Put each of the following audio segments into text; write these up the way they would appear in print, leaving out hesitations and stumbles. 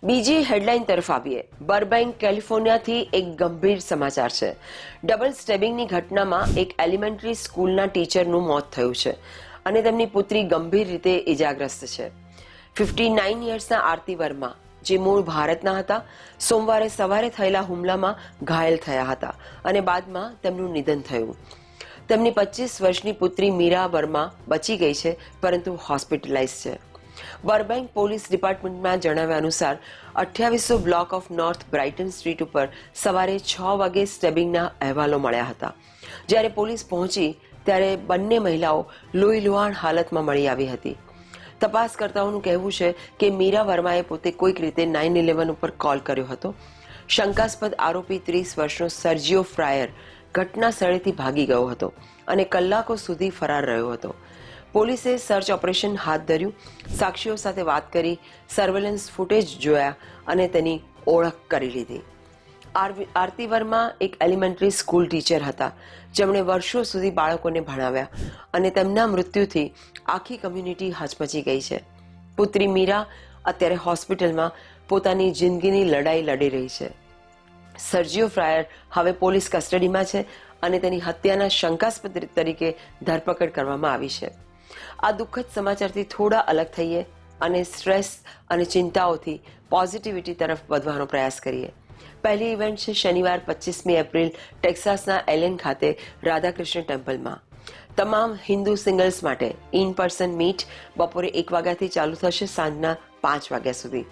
બીજી હેડલાઇન તરફ આવીએ. બર્બેન્ક કેલિફોર્નિયાથી એક ગંભીર સમાચાર છે. ડબલ સ્ટેબિંગની ઘટનામાં એક એલિમેન્ટરી સ્કૂલના ટીચરનું મોત થયું છે અને તેમની પુત્રી ગંભીર રીતે ઇજાગ્રસ્ત છે. 59 યર્સના આરતી વર્મા, જે મૂળ ભારતના હતા, સોમવારે સવારે થયેલા હુમલામાં ઘાયલ થયા હતા અને બાદમાં તેમનું નિધન થયું. તેમની 25 વર્ષની પુત્રી મીરા વર્મા બચી ગઈ છે, પરંતુ હોસ્પિટલાઇઝ છે. બર્બેન્ક પોલીસ ડિપાર્ટમેન્ટમાં જણાવ્યા અનુસાર 2800 block of north brighten street ઉપર સવારે 6 વાગે સ્ટેબિંગના અહેવાલો મળ્યા હતા. જ્યારે પોલીસ પહોંચી ત્યારે બંને મહિલાઓ લોહીલુહાણ હાલતમાં મળી આવી હતી. તપાસકર્તાઓનું કહેવું છે કે મીરા વર્માએ પોતે કોઈક રીતે 911 ઉપર કોલ કર્યો હતો. શંકાસ્પદ આરોપી 30 વર્ષનો સર્જિયો ફ્રાયર ઘટના સ્થળેથી ભાગી ગયો હતો અને કલાકો સુધી ફરાર રહ્યો હતો. પોલીસે સર્ચ ઓપરેશન હાથ ધર્યું, સાક્ષીઓ સાથે વાત કરી, સર્વેલન્સ ફૂટેજ જોયા અને તેની ઓળખ કરી લીધી. આરતી વર્મા એક એલિમેન્ટરી સ્કૂલ ટીચર હતા, જેમણે વર્ષો સુધી બાળકોને ભણાવ્યા અને તેમના મૃત્યુથી આખી કમ્યુનિટી હચમચી ગઈ છે. પુત્રી મીરા અત્યારે હોસ્પિટલમાં પોતાની જિંદગીની લડાઈ લડી રહી છે. સર્જિયો ફ્રાયર હવે પોલીસ કસ્ટડીમાં છે અને તેની હત્યાના શંકાસ્પદ તરીકે ધરપકડ કરવામાં આવી છે. આ દુઃખદ સમાચારથી થોડા અલગ થઈએ અને સ્ટ્રેસ અને ચિંતાઓથી પોઝિટિવિટી તરફ વધવાનો પ્રયાસ કરીએ. પહેલી ઇવેન્ટ છે શનિવાર 25મી એપ્રિલ ટેક્સાસના એલેન ખાતે રાધાકૃષ્ણ ટેમ્પલમાં. તમામ હિન્દુ સિંગલ્સ માટે ઇન પર્સન મીટ બપોરે 1 વાગ્યાથી ચાલુ થશે, સાંજના 5 વાગ્યા સુધી.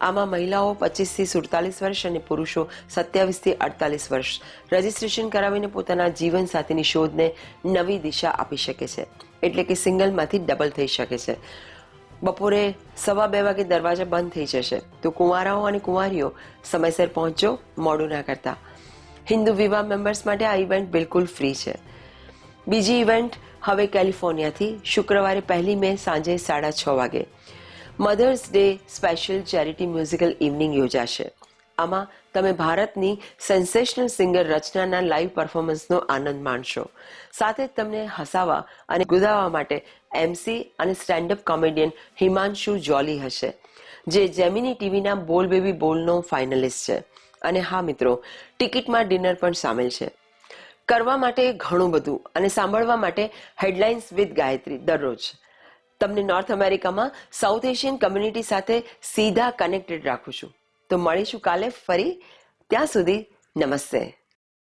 આમાં મહિલાઓ 25થી 47 વર્ષ અને પુરુષો 27થી 48 વર્ષ રજીસ્ટ્રેશન કરાવીને પોતાના જીવન સાથીની શોધને નવી દિશા આપી શકે છે, એટલે કે સિંગલમાંથી ડબલ થઈ શકે છે. બપોરે 2:15 વાગે દરવાજા બંધ થઈ જશે, તો કુંવારાઓ અને કુંવારીઓ સમયસર પહોંચો, મોડું ના કરતા. હિન્દુ વિવાહ મેમ્બર્સ માટે આ ઇવેન્ટ બિલકુલ ફ્રી છે. બીજી ઇવેન્ટ હવે કેલિફોર્નિયાથી શુક્રવારે 1 મે સાંજે 6:30 વાગે mothers day special charity musical evening યોજાશે. આમાં તમે ભારતની સેન્સેશનલ સિંગર રચનાના લાઈવ પરફોર્મન્સનો આનંદ માણશો. સાથે જ તમને હસાવવા અને ગુદાવવા માટે MC અને સ્ટેન્ડઅપ કોમેડિયન હિમાંશુ જોલી હશે, જે જેમિની ટીવીના બોલ બેબી બોલનો ફાઇનલિસ્ટ છે. અને હા મિત્રો, ટિકિટમાં ડિનર પણ સામેલ છે. કરવા માટે ઘણું બધું અને સાંભળવા માટે હેડલાઇન્સ વિથ ગાયત્રી દરરોજ. તમને નોર્થ અમેરિકામાં સાઉથ એશિયન કમ્યુનિટી સાથે સીધા કનેક્ટેડ રાખું છું. તો મળીશું કાલે ફરી. ત્યાં સુધી નમસ્તે.